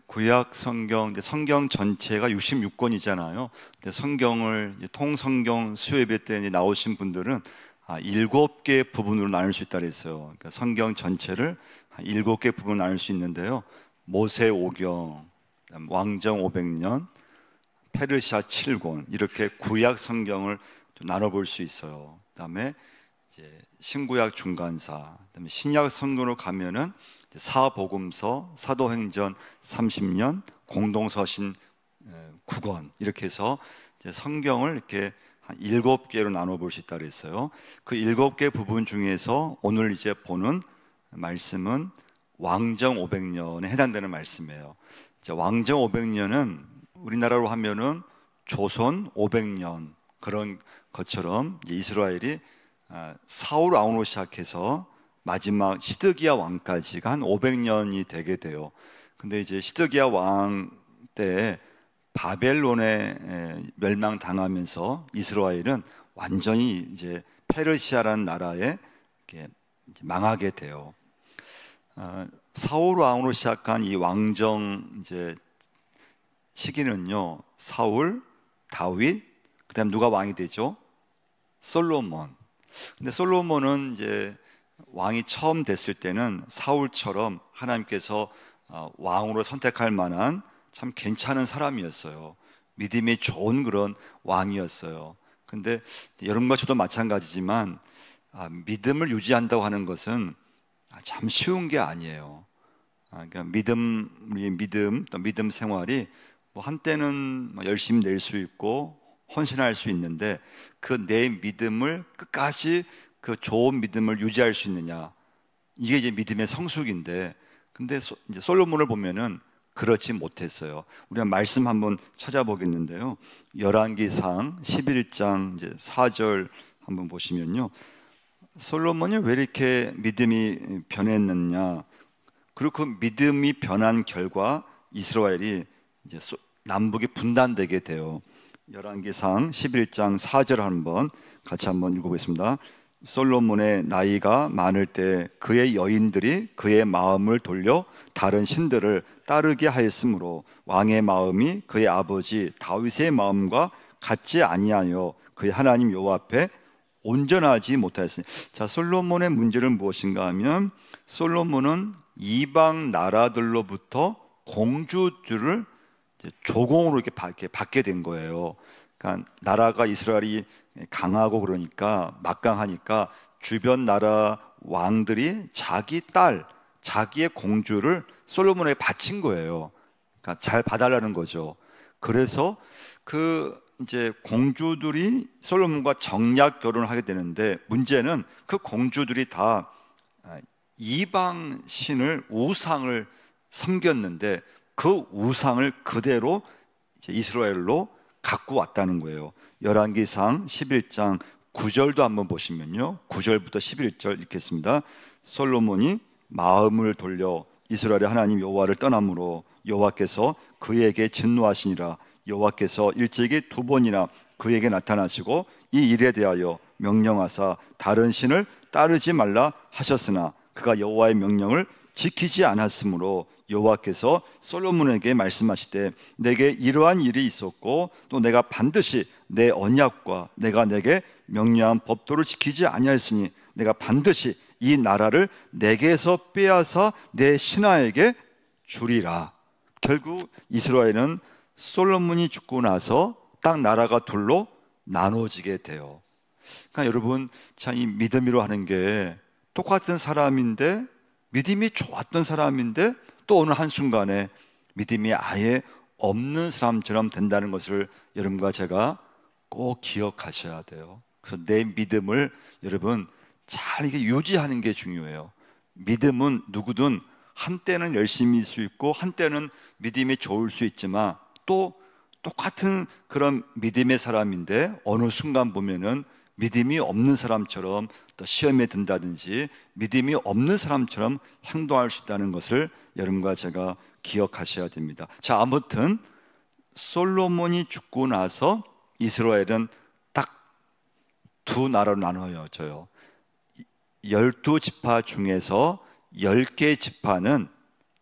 구약 성경, 성경 전체가 66권이잖아요. 근데 성경을 통성경 수요예배 때 나오신 분들은 7개 부분으로 나눌 수 있다 그랬어요. 그러니까 성경 전체를 7개 부분으로 나눌 수 있는데요. 모세오경, 왕정 500년, 페르시아 7권 이렇게 구약 성경을 나눠볼 수 있어요. 그다음에 이제 신구약 중간사, 그다음에 신약 성경으로 가면은 사복음서, 사도행전 30년, 공동서신 9권 이렇게 해서 이제 성경을 이렇게 한 7개로 나눠볼 수 있다 그랬어요. 그 7개 부분 중에서 오늘 이제 보는 말씀은 왕정 500년에 해당되는 말씀이에요. 왕정 500년은 우리나라로 하면은 조선 500년 그런 것처럼 이스라엘이 사울 왕으로 시작해서 마지막 시드기야 왕까지가 한 500년이 되게 돼요. 근데 이제 시드기야 왕 때 바벨론에 멸망당하면서 이스라엘은 완전히 이제 페르시아라는 나라에 이렇게 망하게 돼요. 사울 왕으로 시작한 이 왕정 이제 시기는요, 사울, 다윗, 그다음 누가 왕이 되죠? 솔로몬. 근데 솔로몬은 이제 왕이 처음 됐을 때는 사울처럼 하나님께서 왕으로 선택할 만한 참 괜찮은 사람이었어요. 믿음이 좋은 그런 왕이었어요. 근데 여러분과 저도 마찬가지지만 믿음을 유지한다고 하는 것은 참 쉬운 게 아니에요. 그러니까 믿음 생활이 뭐 한때는 열심히 낼 수 있고 헌신할 수 있는데 그 내 믿음을 끝까지 그 좋은 믿음을 유지할 수 있느냐, 이게 이제 믿음의 성숙인데, 근데 이제 솔로몬을 보면은 그렇지 못했어요. 우리가 말씀 한번 찾아보겠는데요. 열왕기상 11장 이제 4절 한번 보시면요, 솔로몬이 왜 이렇게 믿음이 변했느냐, 그리고 그 믿음이 변한 결과 이스라엘이 이제 남북이 분단되게 돼요. 열왕기상 11장 4절 한번 같이 한번 읽어보겠습니다. 솔로몬의 나이가 많을 때 그의 여인들이 그의 마음을 돌려 다른 신들을 따르게 하였으므로 왕의 마음이 그의 아버지 다윗의 마음과 같지 아니하여 그의 하나님 여호와 앞에 온전하지 못하였으니. 자, 솔로몬의 문제는 무엇인가 하면 솔로몬은 이방 나라들로부터 공주들을 조공으로 이렇게 받게 된 거예요. 그러니까 나라가 이스라엘이 강하고 그러니까 막강하니까 주변 나라 왕들이 자기 딸, 자기의 공주를 솔로몬에게 바친 거예요. 그러니까 잘 봐달라는 거죠. 그래서 그 이제 공주들이 솔로몬과 정략 결혼을 하게 되는데, 문제는 그 공주들이 다 이방 신을, 우상을 섬겼는데 그 우상을 그대로 이제 이스라엘로 갖고 왔다는 거예요. 열왕기상 11장 9절도 한번 보시면요, 9절부터 11절 읽겠습니다. 솔로몬이 마음을 돌려 이스라엘의 하나님 여호와를 떠남으로 여호와께서 그에게 진노하시니라. 여호와께서 일찍이 2번이나 그에게 나타나시고 이 일에 대하여 명령하사 다른 신을 따르지 말라 하셨으나 그가 여호와의 명령을 지키지 않았으므로 여호와께서 솔로몬에게 말씀하시되 내게 이러한 일이 있었고 또 내가 반드시 내 언약과 내가 내게 명령한 법도를 지키지 아니하였으니 내가 반드시 이 나라를 내게서 빼앗아 내 신하에게 주리라. 결국 이스라엘은 솔로몬이 죽고 나서 딱 나라가 둘로 나눠지게 돼요. 그러니까 여러분, 참 이 믿음이로 하는 게 똑같은 사람인데, 믿음이 좋았던 사람인데 또 어느 한순간에 믿음이 아예 없는 사람처럼 된다는 것을 여러분과 제가 꼭 기억하셔야 돼요. 그래서 내 믿음을 여러분 잘 이게 유지하는 게 중요해요. 믿음은 누구든 한때는 열심일 수 있고 한때는 믿음이 좋을 수 있지만 또 똑같은 그런 믿음의 사람인데 어느 순간 보면은 믿음이 없는 사람처럼 또 시험에 든다든지 믿음이 없는 사람처럼 행동할 수 있다는 것을 여러분과 제가 기억하셔야 됩니다. 자, 아무튼 솔로몬이 죽고 나서 이스라엘은 딱 2나라로 나눠져요. 12지파 중에서 10개 지파는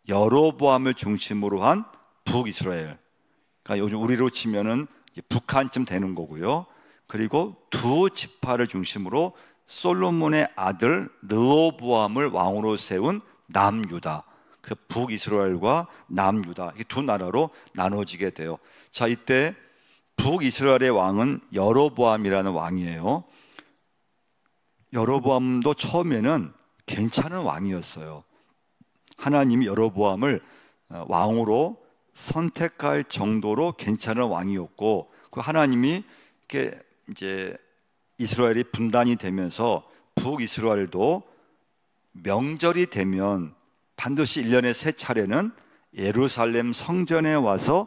여로보암을 중심으로 한 북이스라엘, 그러니까 요즘 우리로 치면은 북한쯤 되는 거고요. 그리고 두 지파를 중심으로 솔로몬의 아들 르호보암을 왕으로 세운 남유다. 그래서 북이스라엘과 남유다, 이 두 나라로 나눠지게 돼요. 자, 이때 북이스라엘의 왕은 여로보암이라는 왕이에요. 여로보암도 처음에는 괜찮은 왕이었어요. 하나님이 여로보암을 왕으로 선택할 정도로 괜찮은 왕이었고, 그 하나님이 이렇게 이제 이스라엘이 분단이 되면서 북이스라엘도 명절이 되면 반드시 1년에 3차례는 예루살렘 성전에 와서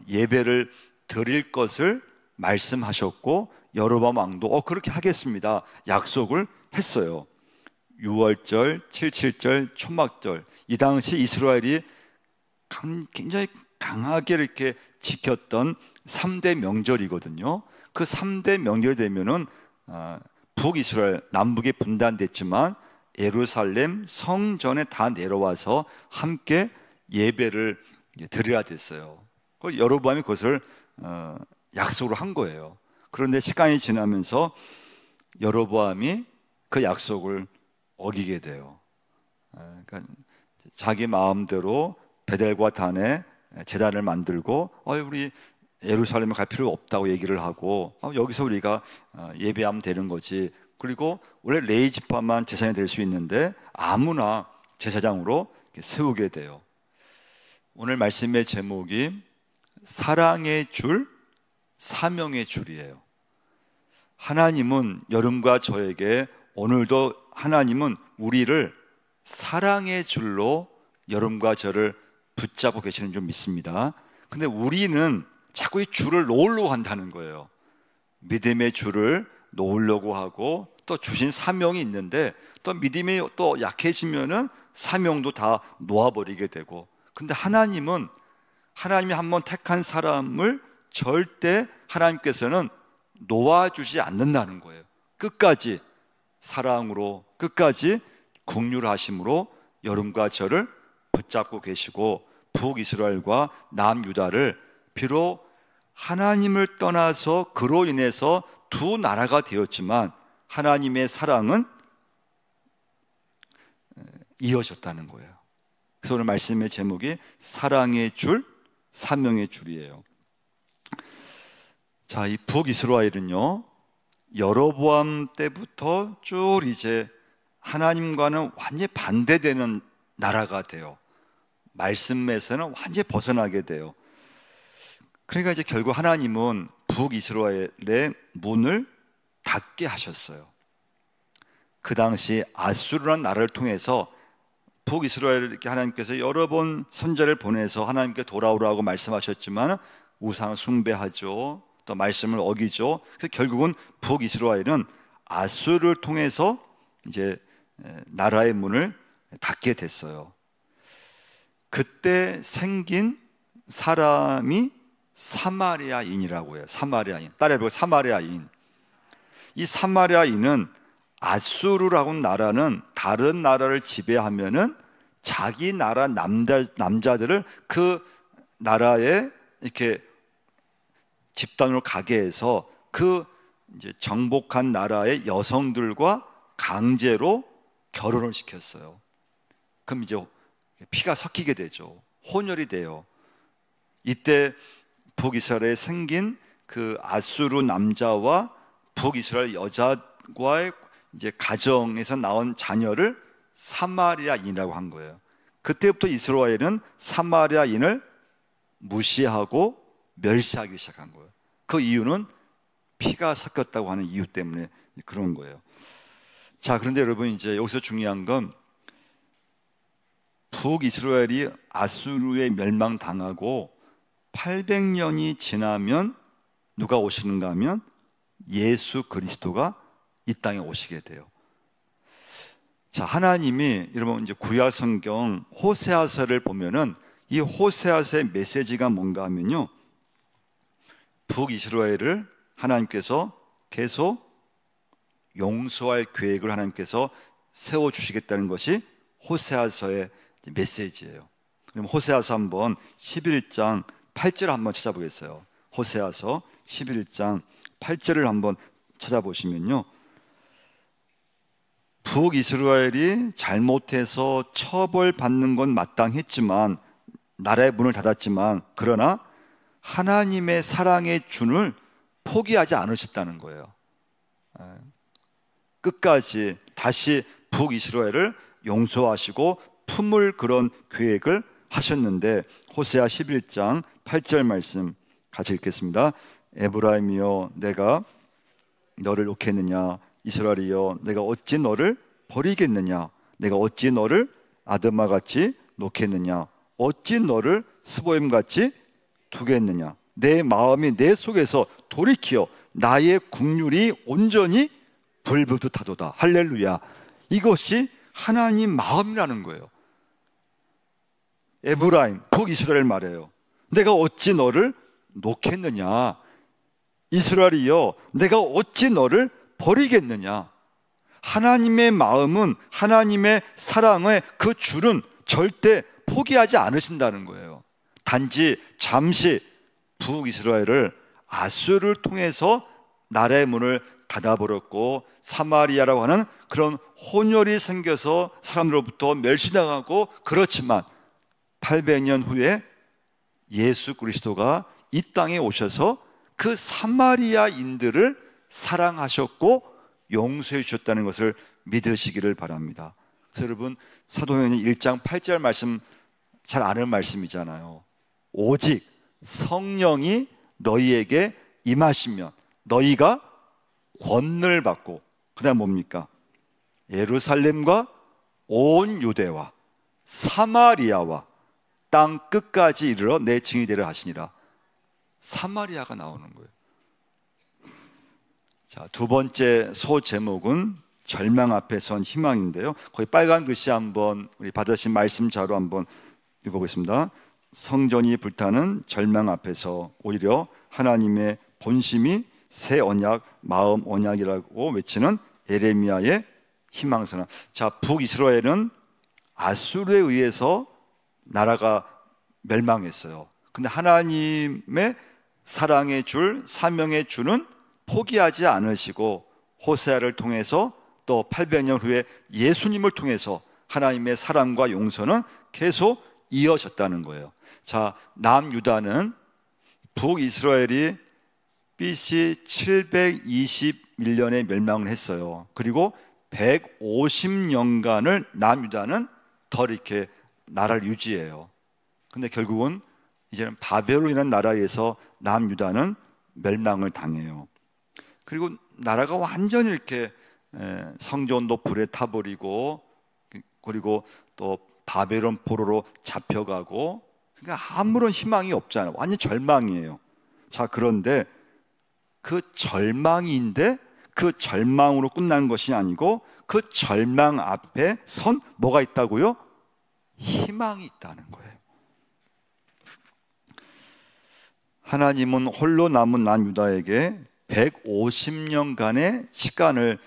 예배를 드릴 것을 말씀하셨고, 여로보암 왕도 그렇게 하겠습니다 약속을 했어요. 6월절, 77절, 초막절, 이 당시 이스라엘이 굉장히 강하게 이렇게 지켰던 3대 명절이거든요. 그 3대 명절이 되면은 북이스라엘, 남북이 분단됐지만 예루살렘 성전에 다 내려와서 함께 예배를 드려야 됐어요. 그래서 여로보암이 그것을 약속을 한 거예요. 그런데 시간이 지나면서 여로보암이 그 약속을 어기게 돼요. 그러니까 자기 마음대로 베델과 단에 제단을 만들고 우리 예루살렘에 갈 필요 없다고 얘기를 하고 여기서 우리가 예배하면 되는 거지. 그리고 원래 레위 지파만 제사장이 될 수 있는데 아무나 제사장으로 세우게 돼요. 오늘 말씀의 제목이 사랑의 줄, 사명의 줄이에요. 하나님은 여러분과 저에게 오늘도 하나님은 우리를 사랑의 줄로 여러분과 저를 붙잡고 계시는 줄 믿습니다. 근데 우리는 자꾸 이 줄을 놓으려고 한다는 거예요. 믿음의 줄을 놓으려고 하고, 또 주신 사명이 있는데 또 믿음이 또 약해지면은 사명도 다 놓아버리게 되고. 근데 하나님이 한번 택한 사람을 절대 하나님께서는 놓아주지 않는다는 거예요. 끝까지 사랑으로, 끝까지 긍휼하심으로 여러분과 저를 붙잡고 계시고, 북이스라엘과 남유다를 비록 하나님을 떠나서 그로 인해서 두 나라가 되었지만 하나님의 사랑은 이어졌다는 거예요. 그래서 오늘 말씀의 제목이 사랑의 줄, 사명의 줄이에요. 자, 이 북이스라엘은요, 여로보암 때부터 쭉 이제 하나님과는 완전히 반대되는 나라가 돼요. 말씀에서는 완전히 벗어나게 돼요. 그러니까 이제 결국 하나님은 북이스라엘의 문을 닫게 하셨어요. 그 당시 아수르라는 나라를 통해서 북이스라엘에게 하나님께서 여러 번 선지자를 보내서 하나님께 돌아오라고 말씀하셨지만 우상 숭배하죠. 또 말씀을 어기죠. 그래서 결국은 북이스라엘은 아수르를 통해서 이제 나라의 문을 닫게 됐어요. 그때 생긴 사람이 사마리아인이라고 해요. 사마리아인. 따라해보고 사마리아인. 이 사마리아인은 아수르라고 하는 나라는 다른 나라를 지배하면은 자기 나라 남자들을 그 나라에 이렇게 집단으로 가게 해서 그 이제 정복한 나라의 여성들과 강제로 결혼을 시켰어요. 그럼 이제 피가 섞이게 되죠. 혼혈이 돼요. 이때 북이스라엘에 생긴 그 아수르 남자와 북이스라엘 여자와의 이제 가정에서 나온 자녀를 사마리아인이라고 한 거예요. 그때부터 이스라엘은 사마리아인을 무시하고 멸시하기 시작한 거예요. 그 이유는 피가 섞였다고 하는 이유 때문에 그런 거예요. 자, 그런데 여러분, 이제 여기서 중요한 건 북이스라엘이 아수르에 멸망당하고 800년이 지나면 누가 오시는가 하면 예수 그리스도가 이 땅에 오시게 돼요. 자, 하나님이 여러분 이제 구약 성경 호세아서를 보면은 이 호세아서의 메시지가 뭔가 하면요, 북이스라엘을 하나님께서 계속 용서할 계획을 하나님께서 세워주시겠다는 것이 호세아서의 메시지예요. 그럼 호세아서 한번 11장 8절 한번 찾아보겠어요. 호세아서 11장 8절을 한번 찾아보시면요, 북이스라엘이 잘못해서 처벌받는 건 마땅했지만, 나라의 문을 닫았지만, 그러나 하나님의 사랑의 준을 포기하지 않으셨다는 거예요. 끝까지 다시 북이스라엘을 용서하시고 품을 그런 계획을 하셨는데, 호세아 11장 8절 말씀 같이 읽겠습니다. 에브라임이여 내가 너를 놓겠느냐, 이스라엘이여 내가 어찌 너를 버리겠느냐, 내가 어찌 너를 아드마같이 놓겠느냐, 어찌 너를 스보임같이 두겠느냐. 내 마음이 내 속에서 돌이키어 나의 국률이 온전히 불붙듯하도다. 할렐루야. 이것이 하나님 마음이라는 거예요. 에브라임, 북이스라엘 말이에요. 내가 어찌 너를 놓겠느냐, 이스라엘이여 내가 어찌 너를 버리겠느냐. 하나님의 마음은, 하나님의 사랑의 그 줄은 절대 포기하지 않으신다는 거예요. 단지 잠시 북이스라엘을 아수르를 통해서 나라의 문을 닫아버렸고, 사마리아라고 하는 그런 혼혈이 생겨서 사람들로부터 멸시당하고, 그렇지만 800년 후에 예수 그리스도가 이 땅에 오셔서 그 사마리아인들을 사랑하셨고 용서해 주셨다는 것을 믿으시기를 바랍니다. 그래서 여러분, 사도행전 1장 8절 말씀 잘 아는 말씀이잖아요. 오직 성령이 너희에게 임하시면 너희가 권능을 받고, 그 다음 뭡니까? 예루살렘과 온 유대와 사마리아와 땅 끝까지 이르러 내 증인이 되리라 하시니라. 사마리아가 나오는 거예요. 자, 두 번째 소 제목은 절망 앞에 선 희망인데요, 거기 빨간 글씨 한번 우리 받으신 말씀 자료 한번 읽어보겠습니다. 성전이 불타는 절망 앞에서 오히려 하나님의 본심이 새 언약, 마음 언약이라고 외치는 예레미야의 희망선언. 자, 북이스라엘은 아수르에 의해서 나라가 멸망했어요. 근데 하나님의 사랑의 줄, 사명의 줄은 포기하지 않으시고, 호세아를 통해서 또 800년 후에 예수님을 통해서 하나님의 사랑과 용서는 계속 이어졌다는 거예요. 자, 남유다는 북이스라엘이 BC 721년에 멸망을 했어요. 그리고 150년간을 남유다는 더 이렇게 나라를 유지해요. 근데 결국은 이제는 바벨론이라는 나라에서 남유다는 멸망을 당해요. 그리고 나라가 완전히 이렇게 성전도 불에 타버리고, 그리고 또 바벨론 포로로 잡혀가고, 그러니까 아무런 희망이 없잖아요. 완전 절망이에요. 자, 그런데 그 절망인데 그 절망으로 끝난 것이 아니고, 그 절망 앞에 선 뭐가 있다고요? 희망이 있다는 거예요. 하나님은 홀로 남은 남유다에게 150년간의 시간을,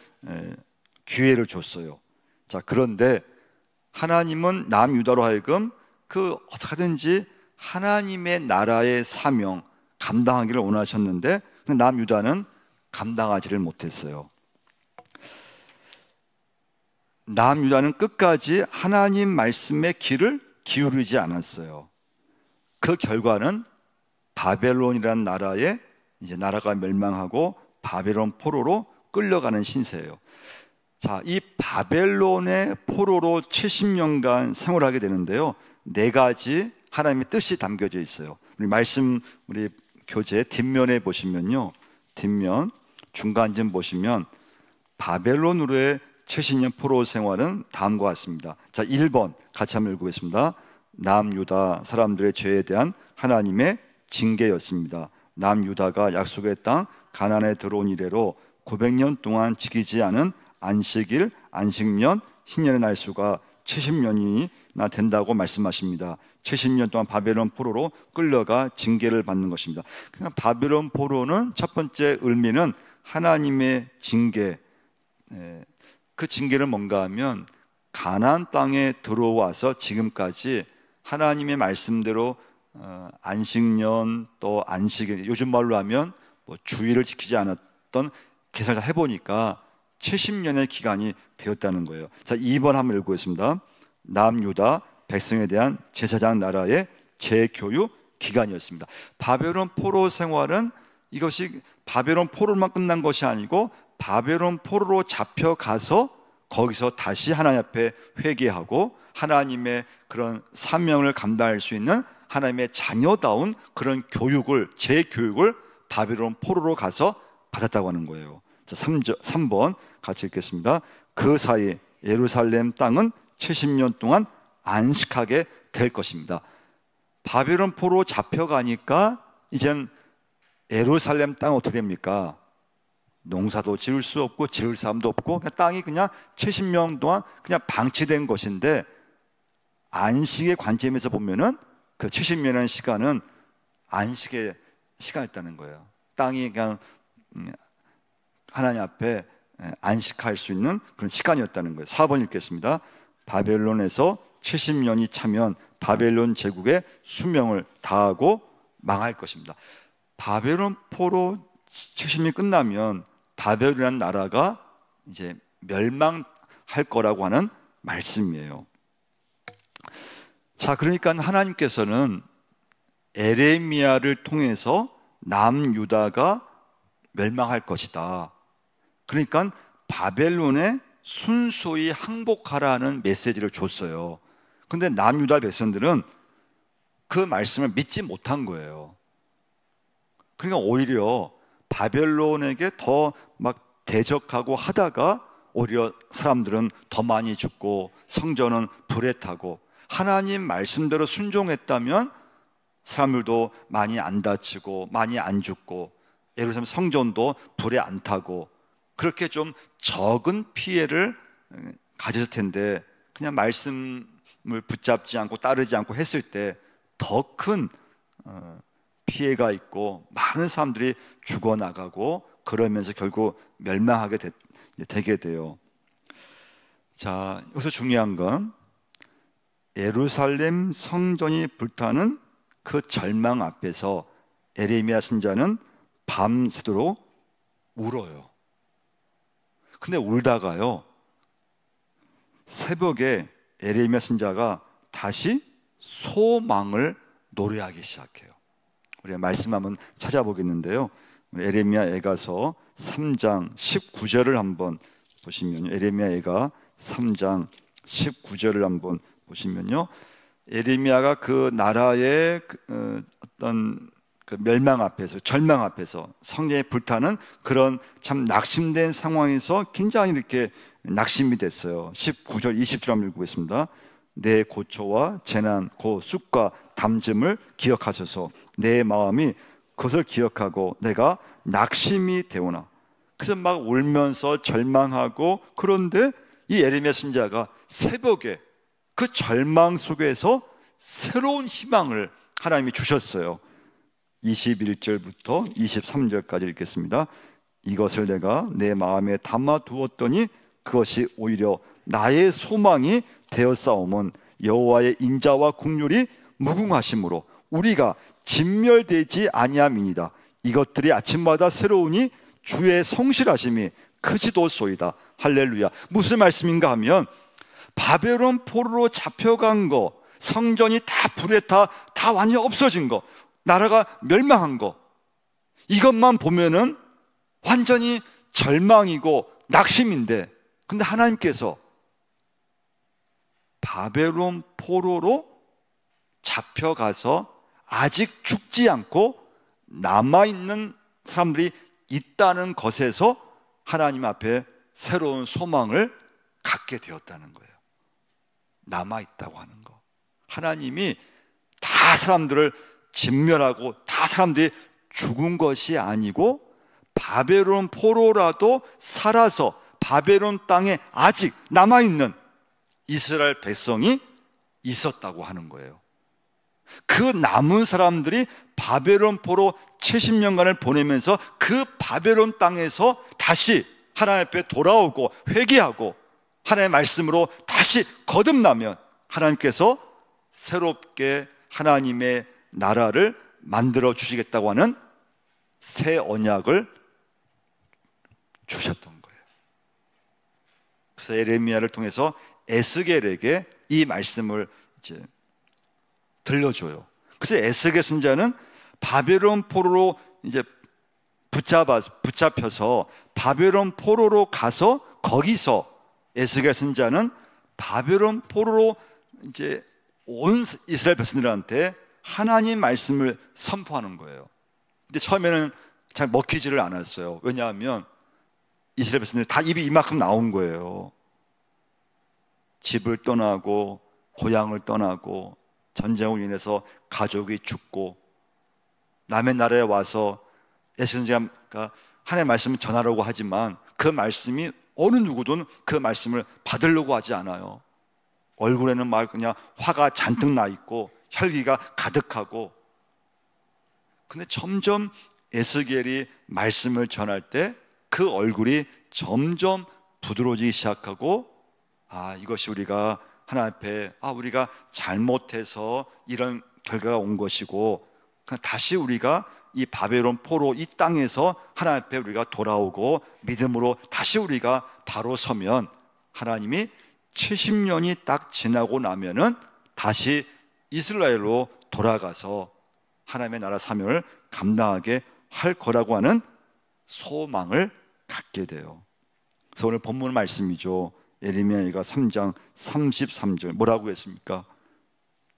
기회를 줬어요. 자, 그런데 하나님은 남유다로 하여금 그 어떻게든지 하나님의 나라의 사명 감당하기를 원하셨는데, 남유다는 감당하지를 못했어요. 남유다는 끝까지 하나님 말씀에 귀를 기울이지 않았어요. 그 결과는 바벨론이라는 나라에 이제 나라가 멸망하고 바벨론 포로로 끌려가는 신세예요. 자, 이 바벨론의 포로로 70년간 생활하게 되는데요, 네 가지 하나님의 뜻이 담겨져 있어요. 우리 말씀, 우리 교재 뒷면에 보시면요, 뒷면 중간쯤 보시면 바벨론으로의 70년 포로 생활은 다음과 같습니다. 자, 1번 같이 한번 읽어보겠습니다. 남유다 사람들의 죄에 대한 하나님의 징계였습니다. 남유다가 약속의 땅 가나안에 들어온 이래로 900년 동안 지키지 않은 안식일, 안식년, 신년의 날수가 70년이나 된다고 말씀하십니다. 70년 동안 바벨론 포로로 끌려가 징계를 받는 것입니다. 그러니까 바벨론 포로는 첫 번째 의미는 하나님의 징계. 그 징계는 뭔가 하면 가나안 땅에 들어와서 지금까지 하나님의 말씀대로 안식년 또 안식일, 요즘 말로 하면 뭐 주일을 지키지 않았던 계산을 해보니까 70년의 기간이 되었다는 거예요. 자, 2번 한번 읽어보겠습니다. 남유다 백성에 대한 제사장 나라의 재교육 기간이었습니다. 바벨론 포로 생활은 이것이 바벨론 포로만 끝난 것이 아니고 바벨론 포로로 잡혀가서 거기서 다시 하나님 앞에 회개하고 하나님의 그런 사명을 감당할 수 있는 하나님의 자녀다운 그런 교육을, 재교육을 바벨론 포로로 가서 받았다고 하는 거예요. 자, 3번 같이 읽겠습니다. 그 사이 예루살렘 땅은 70년 동안 안식하게 될 것입니다. 바벨론 포로 잡혀가니까 이젠 예루살렘 땅 어떻게 됩니까? 농사도 지을 수 없고 지을 사람도 없고 그냥 땅이 그냥 70년 동안 그냥 방치된 것인데, 안식의 관점에서 보면은 그 70년이라는 시간은 안식의 시간이었다는 거예요. 땅이 그냥 하나님 앞에 안식할 수 있는 그런 시간이었다는 거예요. 4번 읽겠습니다. 바벨론에서 70년이 차면 바벨론 제국의 수명을 다하고 망할 것입니다. 바벨론 포로 70년이 끝나면 바벨론이라는 나라가 이제 멸망할 거라고 하는 말씀이에요. 자, 그러니까 하나님께서는 에레미야를 통해서 남유다가 멸망할 것이다. 그러니까 바벨론에 순소히 항복하라는 메시지를 줬어요. 근데 남유다 백성들은 그 말씀을 믿지 못한 거예요. 그러니까 오히려 바벨론에게 더 막 대적하고 하다가 오히려 사람들은 더 많이 죽고 성전은 불에 타고, 하나님 말씀대로 순종했다면 사람들도 많이 안 다치고 많이 안 죽고 예루살렘 성전도 불에 안 타고 그렇게 좀 적은 피해를 가졌을 텐데, 그냥 말씀을 붙잡지 않고 따르지 않고 했을 때 더 큰 피해가 있고 많은 사람들이 죽어나가고 그러면서 결국 멸망하게 되게 돼요. 자, 여기서 중요한 건 예루살렘 성전이 불타는 그 절망 앞에서 에레미야 선지자는 밤새도록 울어요. 근데 울다가요, 새벽에 에레미야 선지자가 다시 소망을 노래하기 시작해요. 우리가 말씀 한번 찾아보겠는데요, 에레미야 애가서 3장 19절을 한번 보시면요, 에레미야 애가 3장 19절을 한번 보시면요, 에레미야가 그 나라의 어떤 그 멸망 앞에서, 절망 앞에서 성전이 불타는 그런 참 낙심된 상황에서 굉장히 이렇게 낙심이 됐어요. 19절 20절 한번 읽어보겠습니다. 내 고초와 재난 곧 쑥과 담즘을 기억하셔서 내 마음이 그것을 기억하고 내가 낙심이 되오나. 그래서 막 울면서 절망하고, 그런데 이 에레미야 선지자가 새벽에 그 절망 속에서 새로운 희망을 하나님이 주셨어요. 21절부터 23절까지 읽겠습니다. 이것을 내가 내 마음에 담아 두었더니 그것이 오히려 나의 소망이 되었사오면 여호와의 인자와 긍휼이 무궁하심으로 우리가 진멸되지 아니함이니이다. 이것들이 아침마다 새로우니 주의 성실하심이 크지도소이다. 할렐루야. 무슨 말씀인가 하면, 바벨론 포로로 잡혀간 거, 성전이 다 불에 다 완전히 없어진 거, 나라가 멸망한 거, 이것만 보면은 완전히 절망이고 낙심인데, 근데 하나님께서 바벨론 포로로 잡혀가서 아직 죽지 않고 남아있는 사람들이 있다는 것에서 하나님 앞에 새로운 소망을 갖게 되었다는 거예요. 남아있다고 하는 거. 하나님이 다 사람들을 진멸하고 다 사람들이 죽은 것이 아니고, 바벨론 포로라도 살아서 바벨론 땅에 아직 남아있는 이스라엘 백성이 있었다고 하는 거예요. 그 남은 사람들이 바벨론 포로 70년간을 보내면서 그 바벨론 땅에서 다시 하나님 앞에 돌아오고 회개하고 하나님의 말씀으로 다시 거듭나면 하나님께서 새롭게 하나님의 나라를 만들어 주시겠다고 하는 새 언약을 주셨던 거예요. 그래서 예레미야를 통해서 에스겔에게 이 말씀을 이제 들려줘요. 그래서 에스겔 선지자는 바벨론 포로로 이제 붙잡혀서 바벨론 포로로 가서 거기서 에스겔 선지자는 바벨론 포로로 이제 온 이스라엘 백성들한테 하나님 말씀을 선포하는 거예요. 근데 처음에는 잘 먹히지를 않았어요. 왜냐하면 이스라엘 백성들 다 입이 이만큼 나온 거예요. 집을 떠나고 고향을 떠나고 전쟁으로 인해서 가족이 죽고 남의 나라에 와서 에스겔가 하나님의 말씀을 전하려고 하지만 그 말씀이 어느 누구든 그 말씀을 받으려고 하지 않아요. 얼굴에는 막 그냥 화가 잔뜩 나 있고 혈기가 가득하고, 근데 점점 에스겔이 말씀을 전할 때 그 얼굴이 점점 부드러워지기 시작하고, 이것이 우리가 하나님 앞에 우리가 잘못해서 이런 결과가 온 것이고, 다시 우리가 이 바벨론 포로 이 땅에서 하나님 앞에 우리가 돌아오고 믿음으로 다시 우리가 바로 서면 하나님이 70년이 딱 지나고 나면은 다시 이스라엘로 돌아가서 하나님의 나라 사명을 감당하게 할 거라고 하는 소망을 갖게 돼요. 그래서 오늘 본문 말씀이죠. 예레미야가 3장 33절 뭐라고 했습니까?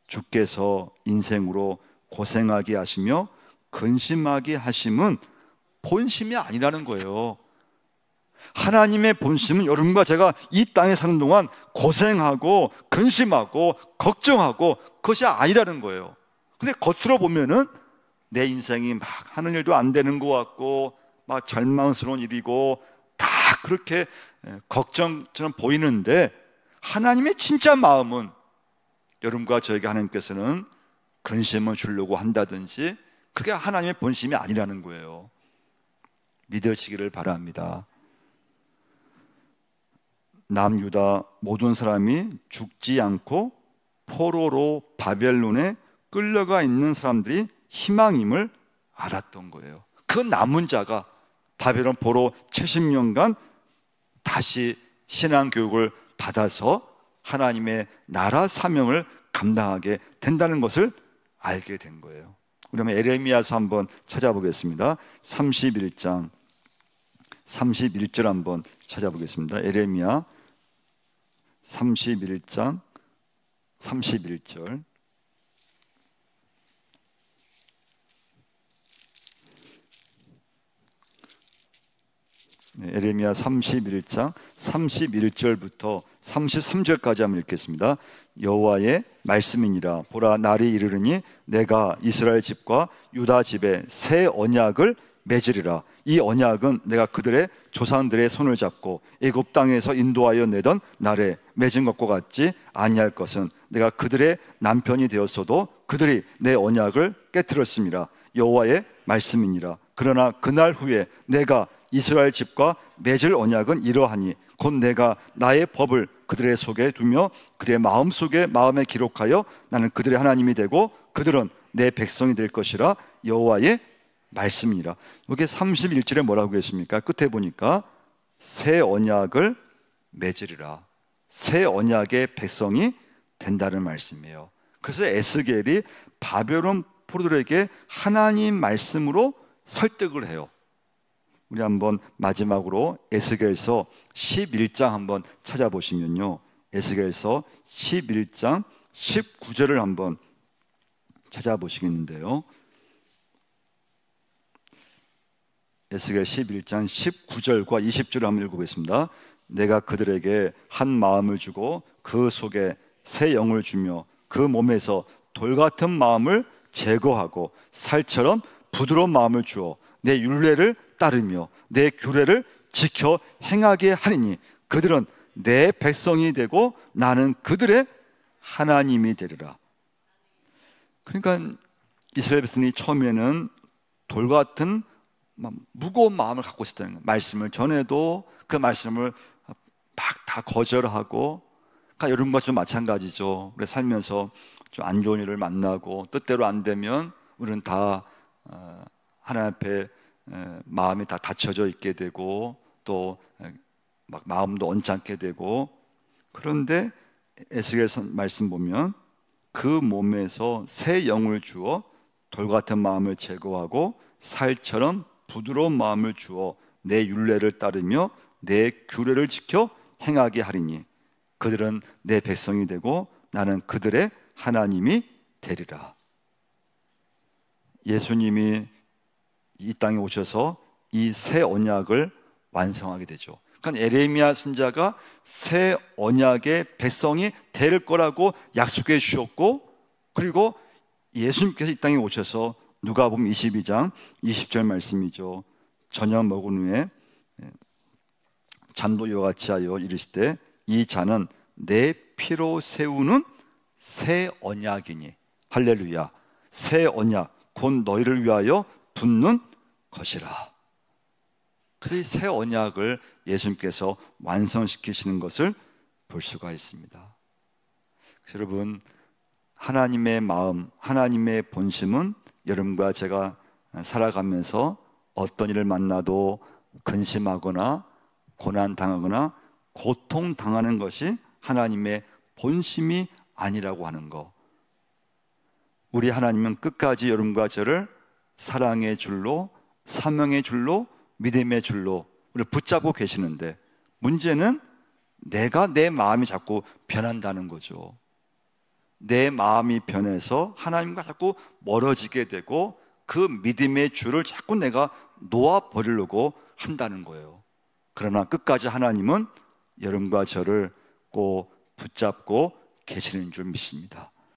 주께서 인생으로 고생하게 하시며 근심하게 하심은 본심이 아니라는 거예요. 하나님의 본심은 여러분과 제가 이 땅에 사는 동안 고생하고 근심하고 걱정하고 그것이 아니라는 거예요. 근데 겉으로 보면은 내 인생이 막 하는 일도 안 되는 것 같고 막 절망스러운 일이고 다 그렇게 걱정처럼 보이는데, 하나님의 진짜 마음은 여러분과 저에게 하나님께서는 근심을 주려고 한다든지 그게 하나님의 본심이 아니라는 거예요. 믿으시기를 바랍니다. 남유다 모든 사람이 죽지 않고 포로로 바벨론에 끌려가 있는 사람들이 희망임을 알았던 거예요. 그 남은 자가 바벨론 포로 70년간 다시 신앙교육을 받아서 하나님의 나라 사명을 감당하게 된다는 것을 알게 된 거예요. 그러면 에레미야서 한번 찾아보겠습니다. 31장 31절 한번 찾아보겠습니다. 에레미야 31장 31절. 에레미야 31장 31절부터 33절까지 한번 읽겠습니다. 여호와의 말씀이니라. 보라, 날이 이르르니 내가 이스라엘 집과 유다 집에 새 언약을 맺으리라. 이 언약은 내가 그들의 조상들의 손을 잡고 애굽 땅에서 인도하여 내던 날에 맺은 것과 같지 아니할 것은 내가 그들의 남편이 되었어도 그들이 내 언약을 깨뜨렸음이라. 여호와의 말씀이니라. 그러나 그날 후에 내가 이스라엘 집과 맺을 언약은 이러하니 곧 내가 나의 법을 그들의 속에 두며 그들의 마음에 기록하여 나는 그들의 하나님이 되고 그들은 내 백성이 될 것이라. 여호와의 말씀이니라. 여기 31절에 뭐라고 했습니까? 끝에 보니까 새 언약을 맺으리라. 새 언약의 백성이 된다는 말씀이에요. 그래서 에스겔이 바벨론 포로들에게 하나님 말씀으로 설득을 해요. 우리 한번 마지막으로 에스겔서 11장 한번 찾아보시면요, 에스겔서 11장 19절을 한번 찾아보시겠는데요, 에스겔 11장 19절과 20절을 한번 읽어보겠습니다. 내가 그들에게 한 마음을 주고 그 속에 새 영을 주며 그 몸에서 돌 같은 마음을 제거하고 살처럼 부드러운 마음을 주어 내 율례를 따르며 내 규례를 지켜 행하게 하리니 그들은 내 백성이 되고 나는 그들의 하나님이 되리라. 그러니까 이스라엘 백성이 처음에는 돌 같은 무거운 마음을 갖고 있었다는 거예요. 말씀을 전해도 그 말씀을 막 다 거절하고, 그러니까 여러분과 좀 마찬가지죠. 우리 살면서 좀 안 좋은 일을 만나고 뜻대로 안 되면 우리는 다 하나님 앞에 마음이 다 닫혀져 있게 되고 또 막 마음도 언짢게 되고, 그런데 에스겔 말씀 보면 그 몸에서 새 영을 주어 돌 같은 마음을 제거하고 살처럼 부드러운 마음을 주어 내 율례를 따르며 내 규례를 지켜 행하게 하리니 그들은 내 백성이 되고 나는 그들의 하나님이 되리라. 예수님이 이 땅에 오셔서 이 새 언약을 완성하게 되죠. 그러니까 에레미야 선지자가 새 언약의 백성이 될 거라고 약속해 주셨고, 그리고 예수님께서 이 땅에 오셔서 누가복음 22장 20절 말씀이죠. 저녁 먹은 후에 잔도 이와 같이 하여 이르시되 이 잔은 내 피로 세우는 새 언약이니, 할렐루야, 새 언약 곧 너희를 위하여 붓는 것이라. 그래서 이 새 언약을 예수님께서 완성시키시는 것을 볼 수가 있습니다. 여러분, 하나님의 마음, 하나님의 본심은 여러분과 제가 살아가면서 어떤 일을 만나도 근심하거나 고난당하거나 고통당하는 것이 하나님의 본심이 아니라고 하는 것. 우리 하나님은 끝까지 여러분과 저를 사랑의 줄로, 사명의 줄로, 믿음의 줄로 우리를 붙잡고 계시는데, 문제는 내가 내 마음이 자꾸 변한다는 거죠. 내 마음이 변해서 하나님과 자꾸 멀어지게 되고 그 믿음의 줄을 자꾸 내가 놓아버리려고 한다는 거예요. 그러나 끝까지 하나님은 여러분과 저를 꼭 붙잡고 계시는 줄 믿습니다.